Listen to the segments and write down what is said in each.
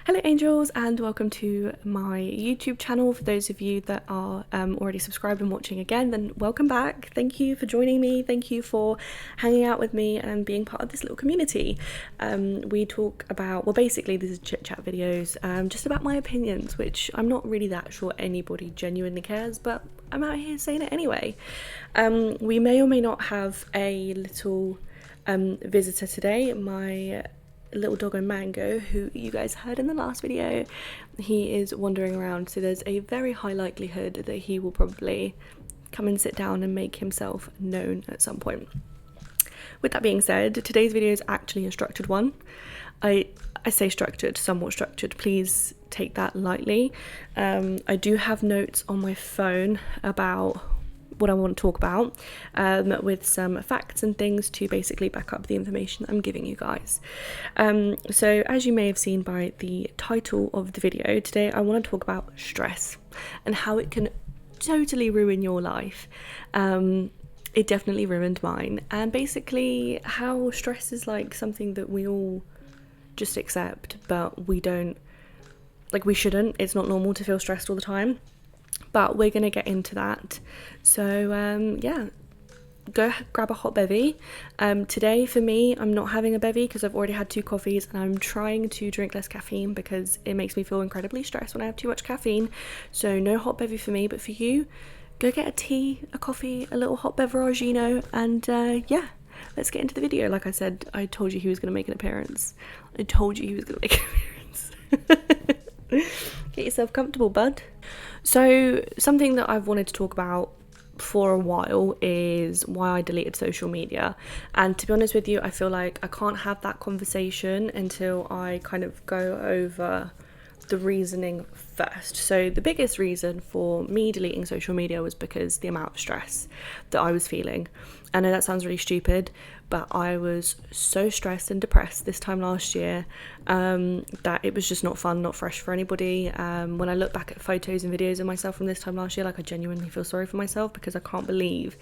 Hello angels, and welcome to my YouTube channel. For those of you that are already subscribed and watching again, then welcome back. Thank you for joining me. Thank you for hanging out with me and being part of this little community. We talk about, well, basically this is chit chat videos, just about my opinions, which I'm not really that sure anybody genuinely cares, but I'm out here saying it anyway. We may or may not have a little visitor today. My little doggo Mango, who you guys heard in the last video, he is wandering around, so there's a very high likelihood that he will probably come and sit down and make himself known at some point. With that being said, today's video is actually a structured one. I say structured, somewhat structured, please take that lightly. I do have notes on my phone about what I want to talk about, with some facts and things to basically back up the information I'm giving you guys. So as you may have seen by the title of the video, today I want to talk about stress and how it can totally ruin your life. It definitely ruined mine, and basically how stress is like something that we all just accept, but we don't, like, we shouldn't. It's not normal to feel stressed all the time. But we're going to get into that. So yeah, go grab a hot bevy. Today for me, I'm not having a bevy because I've already had 2 coffees, and I'm trying to drink less caffeine because it makes me feel incredibly stressed when I have too much caffeine. So no hot bevy for me, but for you, go get a tea, a coffee, a little hot beveragino, and yeah, let's get into the video. Like I said, I told you he was going to make an appearance. I told you he was going to make an appearance. Get yourself comfortable, bud. So something that I've wanted to talk about for a while is why I deleted social media, and to be honest with you, I feel like I can't have that conversation until I kind of go over the reasoning first. So the biggest reason for me deleting social media was because the amount of stress that I was feeling. I know that sounds really stupid, but I was so stressed and depressed this time last year that it was just not fun, not fresh for anybody. When I look back at photos and videos of myself from this time last year, like, I genuinely feel sorry for myself because I can't believe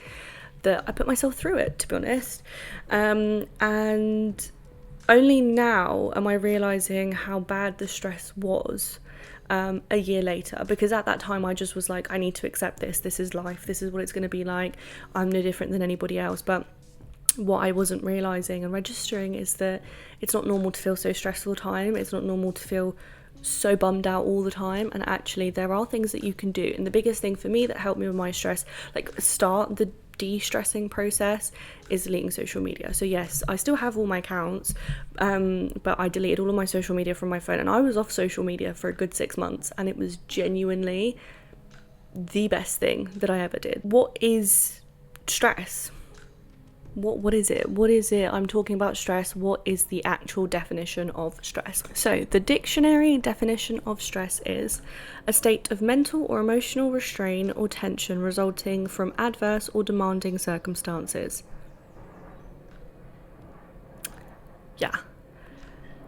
that I put myself through it, to be honest. And only now am I realising how bad the stress was a year later, because at that time I just was like, I need to accept this. This is life. This is what it's going to be like. I'm no different than anybody else. But what I wasn't realising and registering is that it's not normal to feel so stressed all the time. It's not normal to feel so bummed out all the time, and actually there are things that you can do. And the biggest thing for me that helped me with my stress, like start the de-stressing process, is deleting social media. So yes, I still have all my accounts, but I deleted all of my social media from my phone, and I was off social media for a good 6 months, and it was genuinely the best thing that I ever did. What is stress? What is it? What is it? I'm talking about stress. What is the actual definition of stress? So the dictionary definition of stress is a state of mental or emotional restraint or tension resulting from adverse or demanding circumstances. Yeah.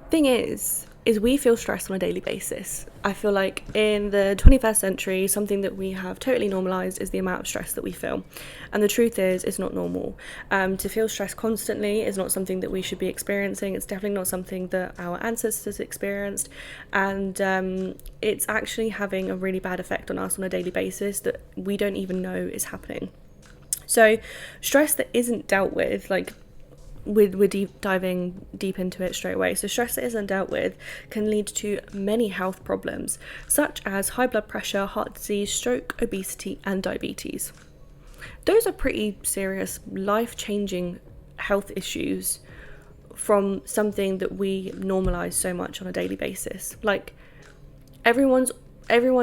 Thing is we feel stressed on a daily basis. I feel like in the 21st century, something that we have totally normalised is the amount of stress that we feel. And the truth is, it's not normal. To feel stressed constantly is not something that we should be experiencing. It's definitely not something that our ancestors experienced. And it's actually having a really bad effect on us on a daily basis that we don't even know is happening. So stress that isn't dealt with, like, we're diving deep into it straight away. So stress that isn't dealt with can lead to many health problems, such as high blood pressure, heart disease, stroke, obesity, and diabetes. Those are pretty serious, life-changing health issues from something that we normalize so much on a daily basis. Like, everyone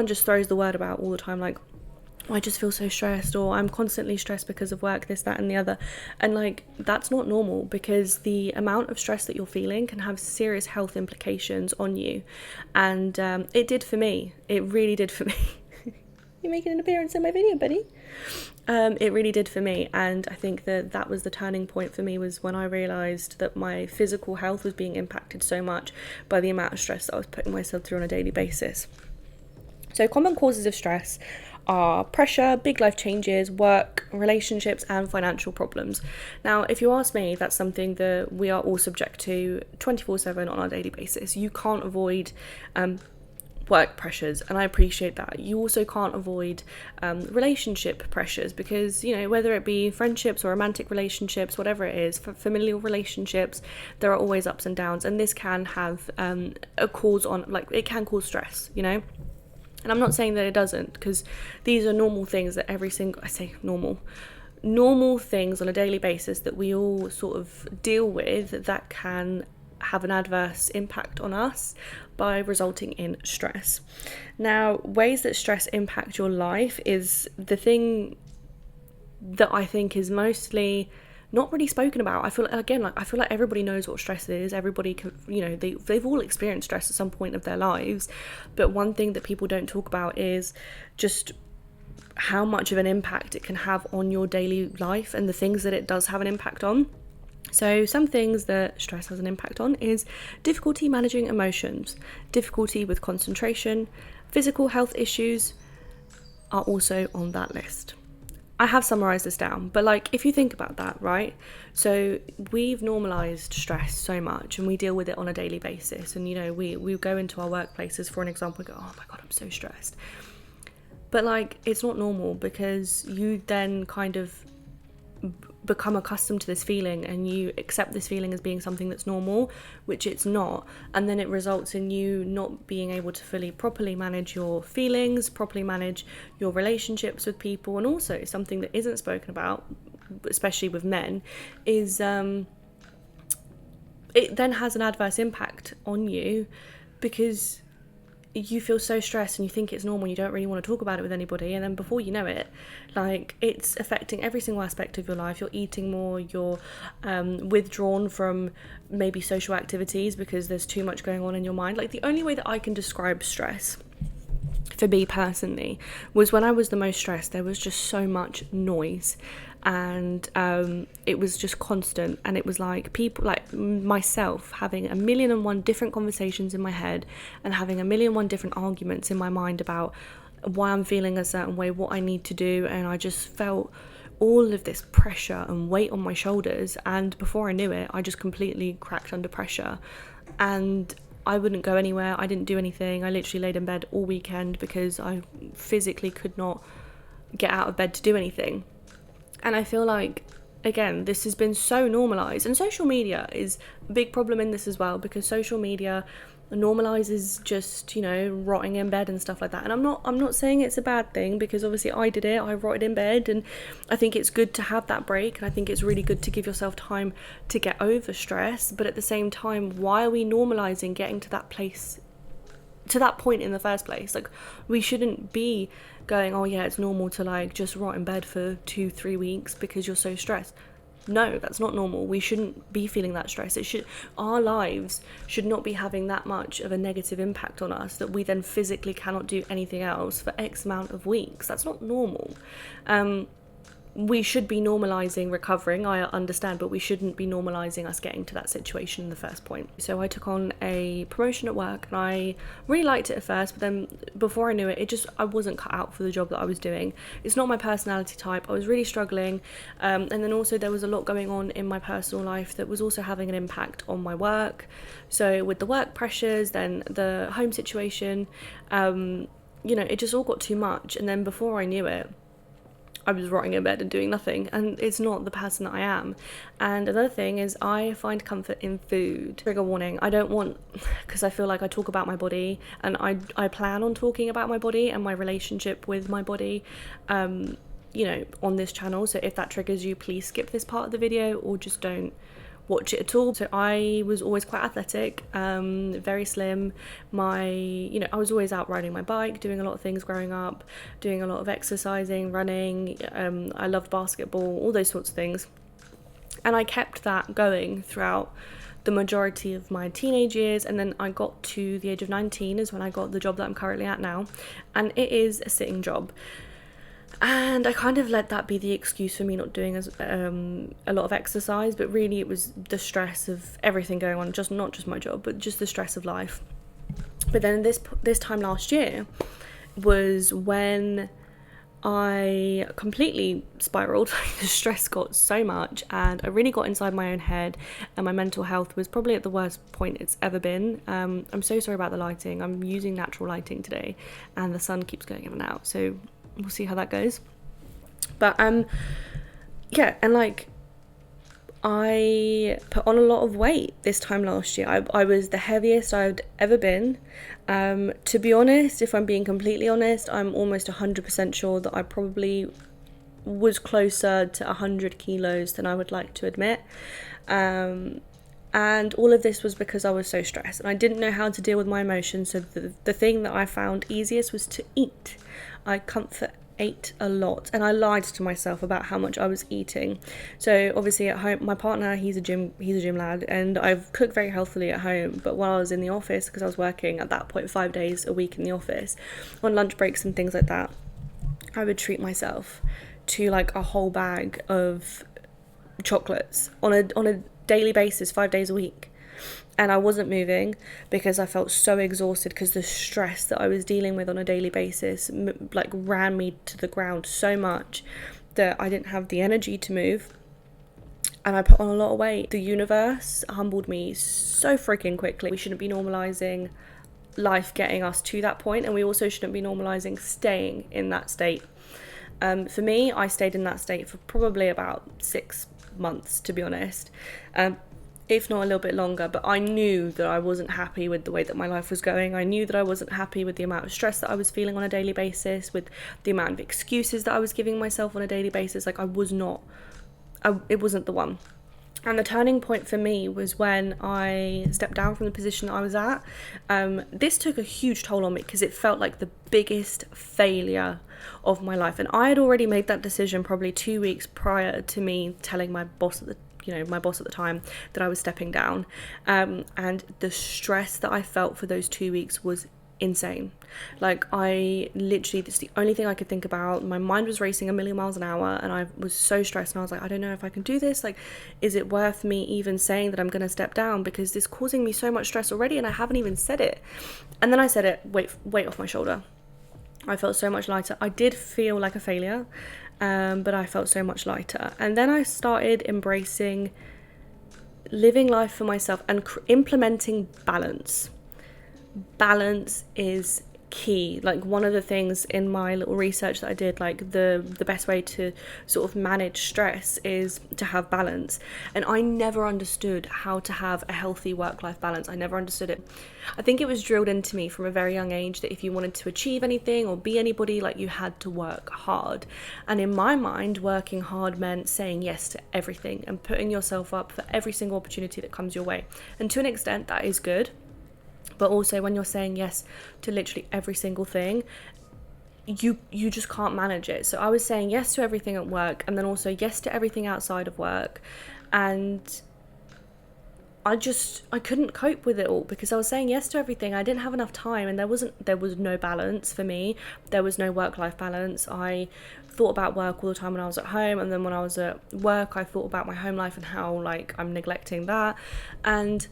just throws the word about all the time, like, I just feel so stressed, or I'm constantly stressed because of work, this, that, and the other. And like, that's not normal, because the amount of stress that you're feeling can have serious health implications on you. And it did for me. It really did for me. You're making an appearance in my video, buddy. It really did for me. And I think that was the turning point for me, was when I realised that my physical health was being impacted so much by the amount of stress that I was putting myself through on a daily basis. So common causes of stress are pressure, big life changes, work, relationships, and financial problems. Now, if you ask me, that's something that we are all subject to 24/7 on our daily basis. You can't avoid work pressures, and I appreciate that. You also can't avoid relationship pressures, because, you know, whether it be friendships or romantic relationships, whatever it is, for familial relationships, there are always ups and downs, and this can have a cause on, like, it can cause stress, you know. And I'm not saying that it doesn't, because these are normal things that normal things on a daily basis that we all sort of deal with, that can have an adverse impact on us by resulting in stress. Now, ways that stress impact your life is the thing that I think is mostly not really spoken about. I feel like everybody knows what stress is. Everybody can, you know, they've all experienced stress at some point of their lives. But one thing that people don't talk about is just how much of an impact it can have on your daily life and the things that it does have an impact on. So some things that stress has an impact on is difficulty managing emotions, difficulty with concentration, physical health issues are also on that list. I have summarised this down, but like, if you think about that, right? So we've normalised stress so much, and we deal with it on a daily basis. And, you know, we go into our workplaces, for an example, and go, oh my God, I'm so stressed. But like, it's not normal, because you then kind of become accustomed to this feeling, and you accept this feeling as being something that's normal, which it's not. And then it results in you not being able to properly manage your feelings, properly manage your relationships with people. And also something that isn't spoken about, especially with men, is it then has an adverse impact on you, because you feel so stressed and you think it's normal, you don't really want to talk about it with anybody, and then before you know it, like, it's affecting every single aspect of your life. You're eating more, you're withdrawn from maybe social activities because there's too much going on in your mind. Like, the only way that I can describe stress for me personally was when I was the most stressed, there was just so much noise, and it was just constant, and it was like people like myself having 1,000,001 different conversations in my head, and having 1,000,001 different arguments in my mind about why I'm feeling a certain way, what I need to do. And I just felt all of this pressure and weight on my shoulders, and before I knew it, I just completely cracked under pressure, and I wouldn't go anywhere. I didn't do anything. I literally laid in bed all weekend because I physically could not get out of bed to do anything. And I feel like, again, this has been so normalised, and social media is a big problem in this as well, because social media normalizes just, you know, rotting in bed and stuff like that. And I'm not saying it's a bad thing, because obviously I did it. I rotted in bed, and I think it's good to have that break, and I think it's really good to give yourself time to get over stress. But at the same time, why are we normalizing getting to that place, to that point in the first place? Like, we shouldn't be going, oh yeah, it's normal to like just rot in bed for 2-3 weeks because you're so stressed. No, that's not normal. We shouldn't be feeling that stress. Our lives should not be having that much of a negative impact on us that we then physically cannot do anything else for X amount of weeks. That's not normal. We should be normalising recovering, I understand, but we shouldn't be normalising us getting to that situation in the first point. So I took on a promotion at work, and I really liked it at first, but then before I knew it, I wasn't cut out for the job that I was doing. It's not my personality type. I was really struggling, and then also there was a lot going on in my personal life that was also having an impact on my work. So with the work pressures, then the home situation, it just all got too much. And then before I knew it, I was rotting in bed and doing nothing, and it's not the person that I am. And another thing is, I find comfort in food. Trigger warning, I don't want, because I feel like I talk about my body, and I plan on talking about my body and my relationship with my body, on this channel. So if that triggers you, please skip this part of the video, or just don't watch it at all. So I was always quite athletic, very slim. I was always out riding my bike, doing a lot of things growing up, doing a lot of exercising, running. I loved basketball, all those sorts of things. And I kept that going throughout the majority of my teenage years. And then I got to the age of 19 is when I got the job that I'm currently at now. And it is a sitting job. And I kind of let that be the excuse for me not doing a lot of exercise, but really it was the stress of everything going on, not just my job, but just the stress of life. But then this time last year was when I completely spiraled. The stress got so much, and I really got inside my own head, and my mental health was probably at the worst point it's ever been. I'm so sorry about the lighting. I'm using natural lighting today, and the sun keeps going in and out, so we'll see how that goes. But yeah, and like, I put on a lot of weight this time last year. I was the heaviest I'd ever been. To be honest, if I'm being completely honest, I'm almost 100% sure that I probably was closer to 100 kilos than I would like to admit. And all of this was because I was so stressed and I didn't know how to deal with my emotions. So the thing that I found easiest was to eat. I comfort ate a lot, and I lied to myself about how much I was eating. So obviously at home, my partner, he's a gym lad, and I've cooked very healthily at home, but while I was in the office, because I was working at that point 5 days a week in the office on lunch breaks and things like that, I would treat myself to like a whole bag of chocolates on a daily basis, 5 days a week. And I wasn't moving because I felt so exhausted, because the stress that I was dealing with on a daily basis like ran me to the ground so much that I didn't have the energy to move, and I put on a lot of weight. The universe humbled me so freaking quickly. We shouldn't be normalizing life getting us to that point, and we also shouldn't be normalizing staying in that state. For me, I stayed in that state for probably about 6 months, to be honest. If not a little bit longer, but I knew that I wasn't happy with the way that my life was going. I knew that I wasn't happy with the amount of stress that I was feeling on a daily basis, with the amount of excuses that I was giving myself on a daily basis. Like, it wasn't the one. And the turning point for me was when I stepped down from the position that I was at. This took a huge toll on me because it felt like the biggest failure of my life. And I had already made that decision probably 2 weeks prior to me telling my boss at the time that I was stepping down. And the stress that I felt for those 2 weeks was insane. Like, I literally, this is the only thing I could think about. My mind was racing a million miles an hour, and I was so stressed, and I was like, I don't know if I can do this. Like, is it worth me even saying that I'm going to step down, because this is causing me so much stress already, and I haven't even said it. And then I said it, weight off my shoulder. I felt so much lighter. I did feel like a failure, but I felt so much lighter. And then I started embracing living life for myself and implementing balance. Balance is key. Like, one of the things in my little research that I did, like the best way to sort of manage stress is to have balance. And I never understood how to have a healthy work-life balance. I never understood it. I think it was drilled into me from a very young age that if you wanted to achieve anything or be anybody, like, you had to work hard. And in my mind, working hard meant saying yes to everything and putting yourself up for every single opportunity that comes your way. And to an extent, that is good. But also, when you're saying yes to literally every single thing, you just can't manage it. So I was saying yes to everything at work, and then also yes to everything outside of work. And I couldn't cope with it all, because I was saying yes to everything. I didn't have enough time, and there was no balance for me. There was no work-life balance. I thought about work all the time when I was at home, and then when I was at work, I thought about my home life and how, like, I'm neglecting that. And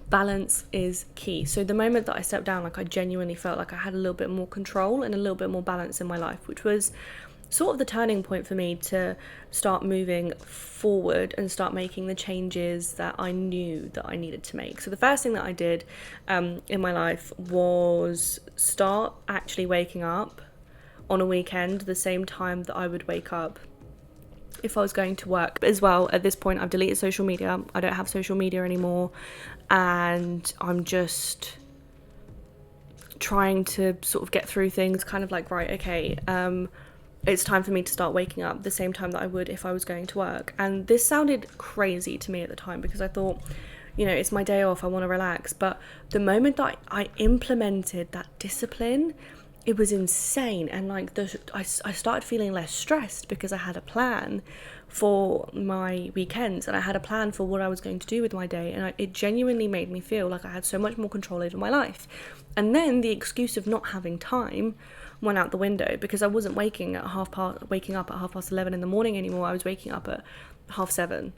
balance is key. So the moment that I stepped down, like, I genuinely felt like I had a little bit more control and a little bit more balance in my life, which was sort of the turning point for me to start moving forward and start making the changes that I knew that I needed to make. So the first thing that I did in my life was start actually waking up on a weekend the same time that I would wake up if I was going to work. As well, at this point, I've deleted social media. I don't have social media anymore, and I'm just trying to sort of get through things, kind of like, right, okay, it's time for me to start waking up the same time that I would if I was going to work. And this sounded crazy to me at the time, because I thought, you know, it's my day off, I want to relax. But the moment that I implemented that discipline, it was insane. And like, I started feeling less stressed because I had a plan for my weekends, and I had a plan for what I was going to do with my day, and it genuinely made me feel like I had so much more control over my life. And then the excuse of not having time went out the window, because I wasn't waking up at 11:30 in the morning anymore. I was waking up at 7:30.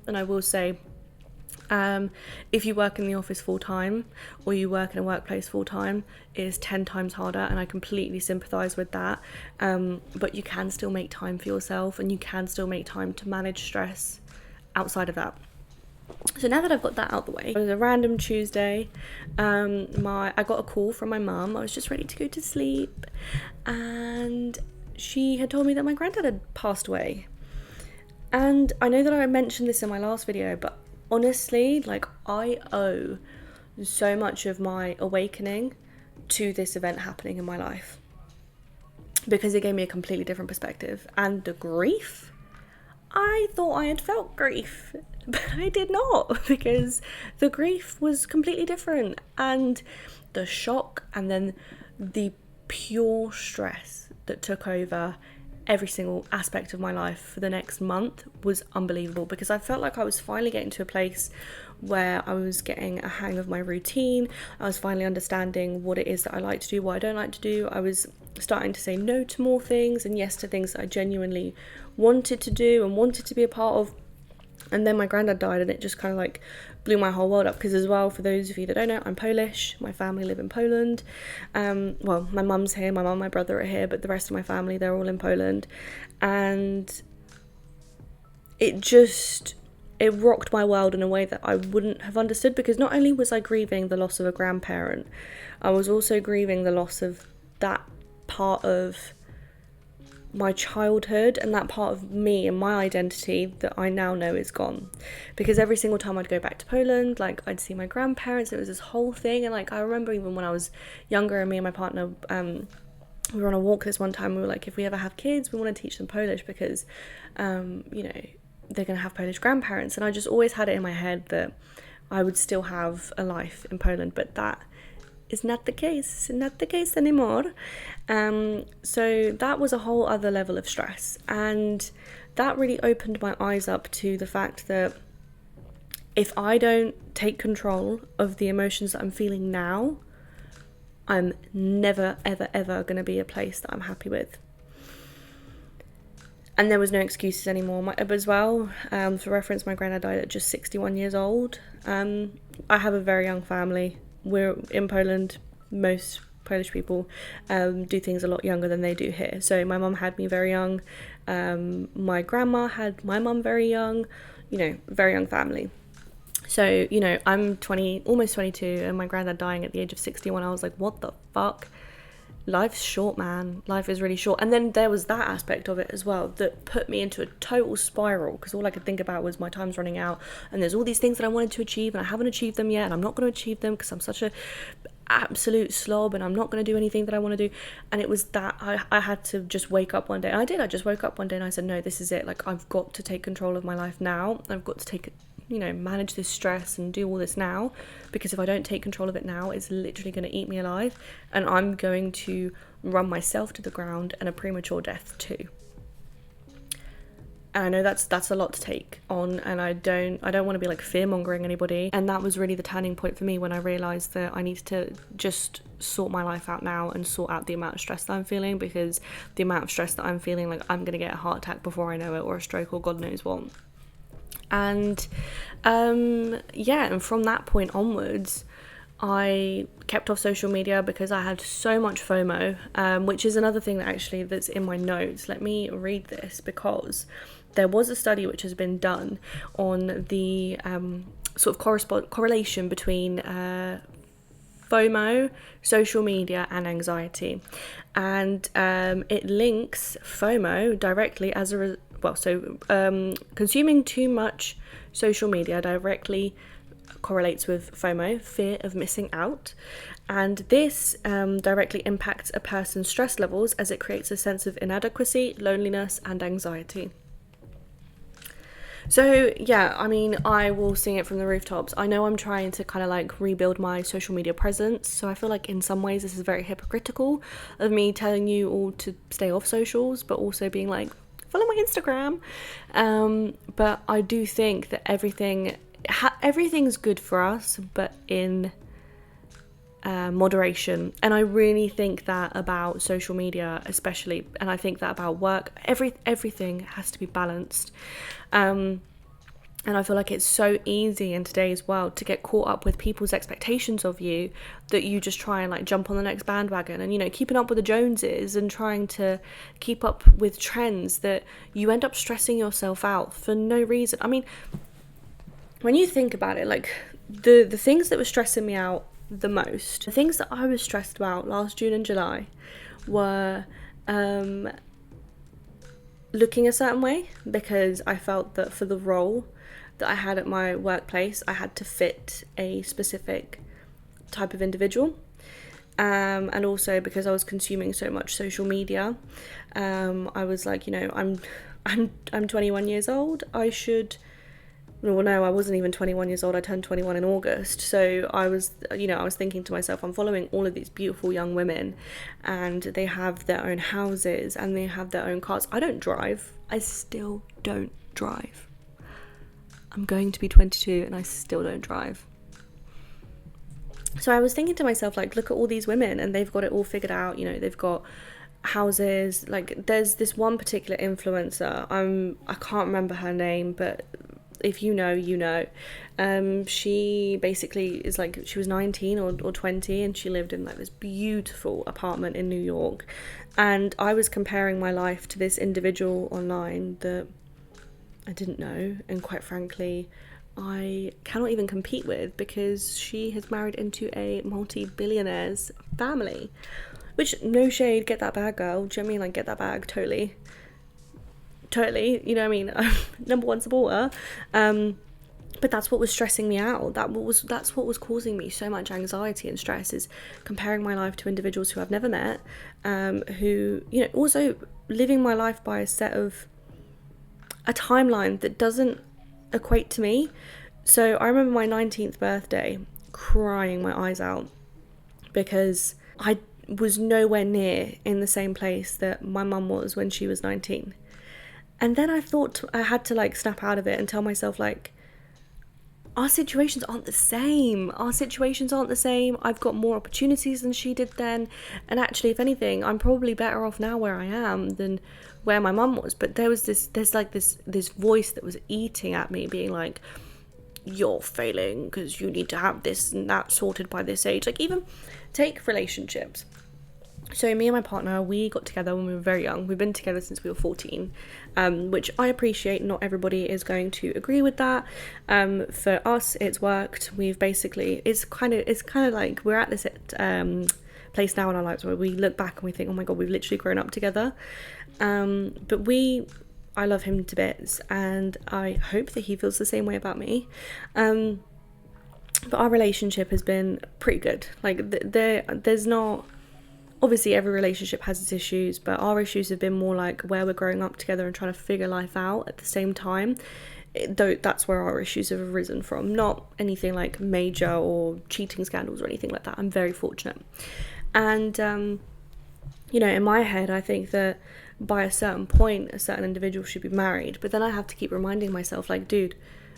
And I will say, If you work in the office full time or you work in a workplace full time, it is 10 times harder, and I completely sympathise with that. But you can still make time for yourself, and you can still make time to manage stress outside of that. So now that I've got that out the way, it was a random Tuesday. I got a call from my mum. I was just ready to go to sleep, and she had told me that my granddad had passed away. And I know that I mentioned this in my last video, but honestly, like, I owe so much of my awakening to this event happening in my life, because it gave me a completely different perspective. And the grief, I thought I had felt grief, but I did not, because the grief was completely different, and the shock and then the pure stress that took over every single aspect of my life for the next month was unbelievable, because I felt like I was finally getting to a place where I was getting a hang of my routine. I was finally understanding what it is that I like to do, what I don't like to do. I was starting to say no to more things and yes to things that I genuinely wanted to do and wanted to be a part of. And then my granddad died, and it just kind of like blew my whole world up, because as well, for those of you that don't know, I'm Polish. My family live in Poland. Well, my mum's here, my mum, my brother are here, but the rest of my family, they're all in Poland. And it rocked my world in a way that I wouldn't have understood, because not only was I grieving the loss of a grandparent, I was also grieving the loss of that part of my childhood and that part of me and my identity that I now know is gone. Because every single time I'd go back to Poland, like, I'd see my grandparents. It was this whole thing. And like, I remember even when I was younger and me and my partner, we were on a walk this one time. We were like, if we ever have kids, we want to teach them Polish, because you know, they're going to have Polish grandparents. And I just always had it in my head that I would still have a life in Poland, but that is not the case anymore. So that was a whole other level of stress, and that really opened my eyes up to the fact that if I don't take control of the emotions that I'm feeling now, I'm never ever going to be a place that I'm happy with. And there was no excuses anymore. As well, for reference, my granddad died at just 61 years old. I have a very young family. We're in Poland. Most Polish people do things a lot younger than they do here. So my mum had me very young. My grandma had my mum very young. You know, very young family. So, you know, I'm 20, almost 22, and my granddad dying at the age of 61. I was like, what the fuck? Life's short, man. Life is really short. And then there was that aspect of it as well that put me into a total spiral, because all I could think about was my time's running out, and there's all these things that I wanted to achieve and I haven't achieved them yet, and I'm not going to achieve them because I'm such a absolute slob and I'm not going to do anything that I want to do. And it was that I had to just wake up one day. I did. I just woke up one day and I said, no, this is it. Like, I've got to take control of my life now. I've got to manage this stress and do all this now, because if I don't take control of it now, it's literally going to eat me alive, and I'm going to run myself to the ground and a premature death too. And I know that's a lot to take on, and I don't want to be like fear-mongering anybody. And that was really the turning point for me, when I realised that I needed to just sort my life out now and sort out the amount of stress that I'm feeling, because the amount of stress that I'm feeling, like, I'm going to get a heart attack before I know it, or a stroke, or God knows what. And and from that point onwards, I kept off social media because I had so much FOMO, which is another thing that's in my notes. Let me read this, because there was a study which has been done on the sort of correlation between FOMO, social media, and anxiety. And it links FOMO directly as a consuming too much social media directly correlates with FOMO, fear of missing out, and this directly impacts a person's stress levels, as it creates a sense of inadequacy, loneliness, and anxiety. So yeah, I mean, I will sing it from the rooftops. I know I'm trying to kind of like rebuild my social media presence, so I feel like in some ways this is very hypocritical of me telling you all to stay off socials, but also being like, follow my Instagram. But I do think that everything's good for us, but in moderation. And I really think that about social media especially, and I think that about work. Everything has to be balanced. And I feel like it's so easy in today's world to get caught up with people's expectations of you that you just try and like jump on the next bandwagon and, you know, keeping up with the Joneses and trying to keep up with trends, that you end up stressing yourself out for no reason. I mean, when you think about it, like the things that were stressing me out the most, the things that I was stressed about last June and July were looking a certain way, because I felt that for the role that I had at my workplace, I had to fit a specific type of individual, and also because I was consuming so much social media. I was like, you know, I'm 21 years old. I should. Well, no, I wasn't even 21 years old. I turned 21 in August. So I was thinking to myself, I'm following all of these beautiful young women and they have their own houses and they have their own cars. I don't drive. I still don't drive. I'm going to be 22 and I still don't drive. So I was thinking to myself, like, look at all these women and they've got it all figured out. You know, they've got houses. Like, there's this one particular influencer. I can't remember her name, but if you know, you know. She basically is like, she was 19 or 20 and she lived in like this beautiful apartment in New York. And I was comparing my life to this individual online that I didn't know, and quite frankly I cannot even compete with, because she has married into a multi-billionaire's family, which, no shade, get that bag, girl. Do you know what I mean? Like, get that bag, totally, you know what I mean? Number one supporter. But that's what was stressing me out. That's what was causing me so much anxiety and stress, is comparing my life to individuals who I've never met, who, you know, also living my life by a timeline that doesn't equate to me. So I remember my 19th birthday crying my eyes out because I was nowhere near in the same place that my mum was when she was 19. And then I thought I had to like snap out of it and tell myself, like, our situations aren't the same. I've got more opportunities than she did then. And actually, if anything, I'm probably better off now where I am than where my mum was. But there's this voice that was eating at me, being like, you're failing because you need to have this and that sorted by this age. Like, even take relationships. So me and my partner, we got together when we were very young. We've been together since we were 14, which I appreciate. Not everybody is going to agree with that. For us, it's worked. We've basically, it's kind of like we're at this place now in our lives where we look back and we think, oh my God, we've literally grown up together. But I love him to bits, and I hope that he feels the same way about me. But our relationship has been pretty good. Like, there's not... Obviously, every relationship has its issues, but our issues have been more like where we're growing up together and trying to figure life out at the same time. Though that's where our issues have arisen from. Not anything like major or cheating scandals or anything like that. I'm very fortunate. And, you know, in my head, I think that by a certain point, a certain individual should be married. But then I have to keep reminding myself, like, dude,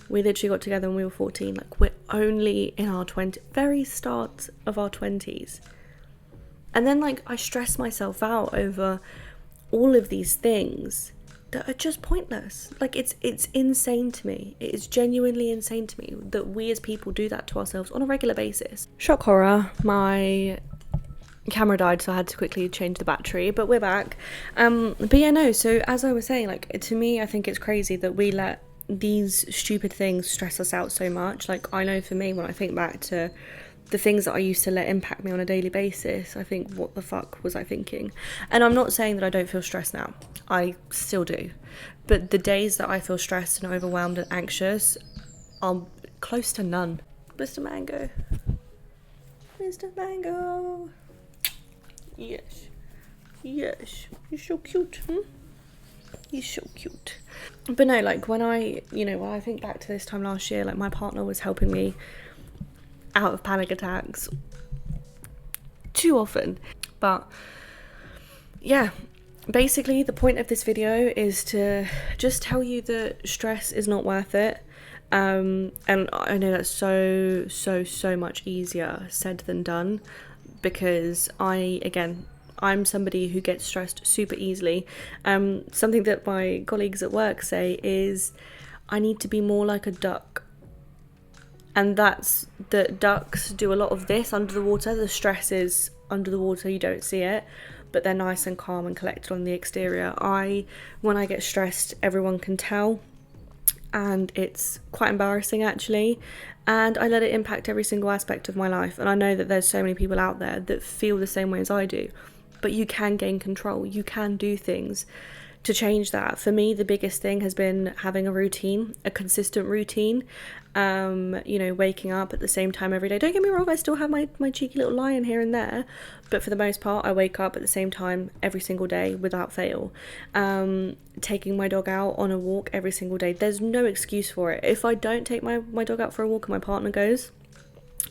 we literally got together when we were 14. Like, we're only in our very start of our 20s. And then, like, I stress myself out over all of these things that are just pointless. Like, it's insane to me. It is genuinely insane to me that we as people do that to ourselves on a regular basis. Shock horror, my camera died, so I had to quickly change the battery, but we're back. But yeah, no, so as I was saying, like, to me, I think it's crazy that we let these stupid things stress us out so much. Like, I know for me, when I think back to the things that I used to let impact me on a daily basis, I think, what the fuck was I thinking? And I'm not saying that I don't feel stressed now. I still do. But the days that I feel stressed and overwhelmed and anxious are close to none. Mr. Mango. Mr. Mango. Yes. Yes. You're so cute. He's so cute. But no, like, when I think back to this time last year, like, my partner was helping me out of panic attacks too often. But yeah, basically the point of this video is to just tell you that stress is not worth it. And I know that's so much easier said than done, because I'm somebody who gets stressed super easily. Something that my colleagues at work say is, I need to be more like a duck. And that's that ducks do a lot of this under the water. The stress is under the water, you don't see it, but they're nice and calm and collected on the exterior. When I get stressed, everyone can tell, and it's quite embarrassing actually, and I let it impact every single aspect of my life. And I know that there's so many people out there that feel the same way as I do, but you can gain control, you can do things to change that. For me, the biggest thing has been having a routine, a consistent routine. Waking up at the same time every day. Don't get me wrong, I still have my cheeky little lion here and there, but for the most part I wake up at the same time every single day without fail. Taking my dog out on a walk every single day. There's no excuse for it. If I don't take my dog out for a walk and my partner goes,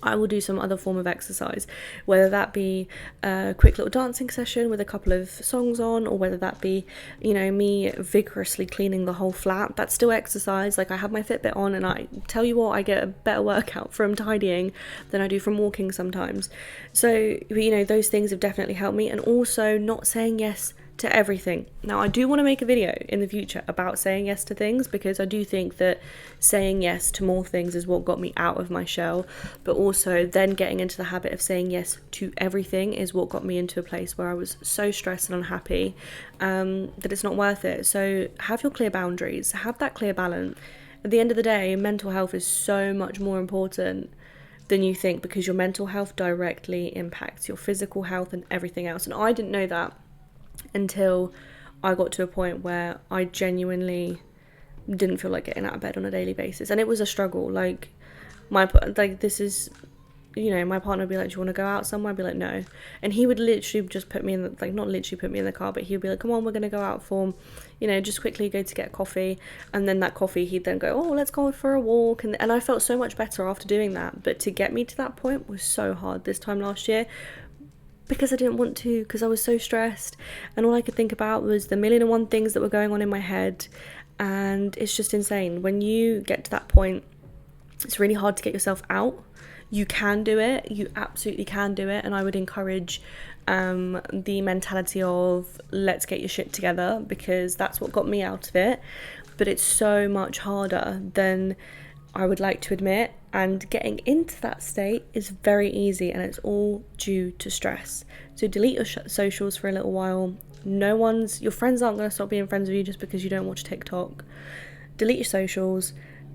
I will do some other form of exercise, whether that be a quick little dancing session with a couple of songs on, or whether that be, me vigorously cleaning the whole flat. That's still exercise. Like, I have my Fitbit on, and I tell you what, I get a better workout from tidying than I do from walking sometimes. So, those things have definitely helped me. And also not saying yes to everything. Now, I do want to make a video in the future about saying yes to things, because I do think that saying yes to more things is what got me out of my shell, but also then getting into the habit of saying yes to everything is what got me into a place where I was so stressed and unhappy that it's not worth it. So have your clear boundaries, have that clear balance. At the end of the day, mental health is so much more important than you think, because your mental health directly impacts your physical health and everything else. And I didn't know that until I got to a point where I genuinely didn't feel like getting out of bed on a daily basis, and it was a struggle. My partner would be like, do you want to go out somewhere? I'd be like, no. And he would literally just put me in not literally put me in the car, but he would be like, come on, we're going to go out for, just quickly go to get coffee. And then that coffee, he'd then go, oh, let's go for a walk. And I felt so much better after doing that. But to get me to that point was so hard this time last year, because I didn't want to, because I was so stressed, and all I could think about was the 1,000,001 things that were going on in my head. And it's just insane. When you get to that point, it's really hard to get yourself out. You can do it, you absolutely can do it, and I would encourage the mentality of let's get your shit together, because that's what got me out of it. But it's so much harder than I would like to admit, and getting into that state is very easy, and it's all due to stress. So delete your socials for a little while. Your friends aren't going to stop being friends with you just because you don't watch TikTok. Delete your socials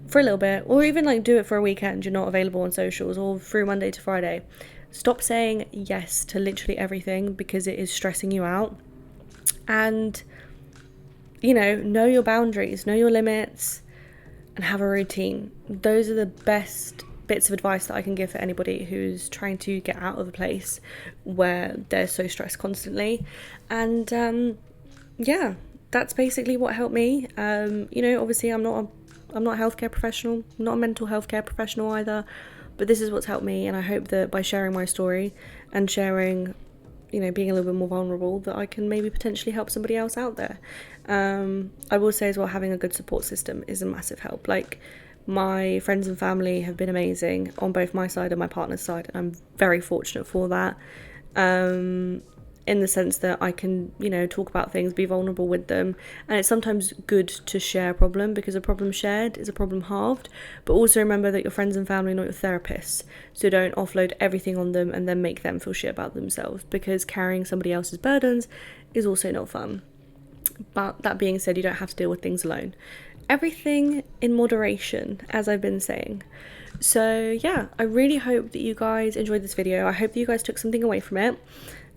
for a little bit, or even do it for a weekend. You're not available on socials, or through Monday to Friday. Stop saying yes to literally everything, because it is stressing you out. And know your boundaries, know your limits, and have a routine. Those are the best bits of advice that I can give for anybody who's trying to get out of a place where they're so stressed constantly. And that's basically what helped me. Obviously I'm not a healthcare professional, not a mental health care professional either, but this is what's helped me. And I hope that by sharing my story and sharing, being a little bit more vulnerable, that I can maybe potentially help somebody else out there. I will say as well, having a good support system is a massive help. My friends and family have been amazing on both my side and my partner's side, and I'm very fortunate for that. In the sense that I can, talk about things, be vulnerable with them. And it's sometimes good to share a problem, because a problem shared is a problem halved. But also remember that your friends and family are not your therapists. So don't offload everything on them and then make them feel shit about themselves, because carrying somebody else's burdens is also not fun. But that being said, you don't have to deal with things alone. Everything in moderation, as I've been saying. So yeah, I really hope that you guys enjoyed this video. I hope that you guys took something away from it.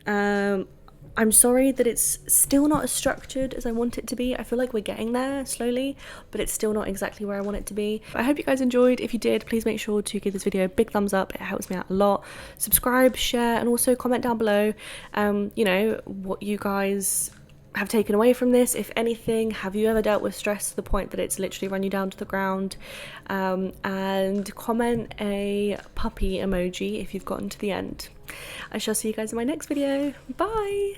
I'm sorry that it's still not as structured as I want it to be. I feel like we're getting there slowly, but it's still not exactly where I want it to be. I hope you guys enjoyed. If you did, please make sure to give this video a big thumbs up. It helps me out a lot. Subscribe, share, and also comment down below, what you guys have taken away from this. If anything, have you ever dealt with stress to the point that it's literally run you down to the ground? And comment a puppy emoji if you've gotten to the end. I shall see you guys in my next video. Bye!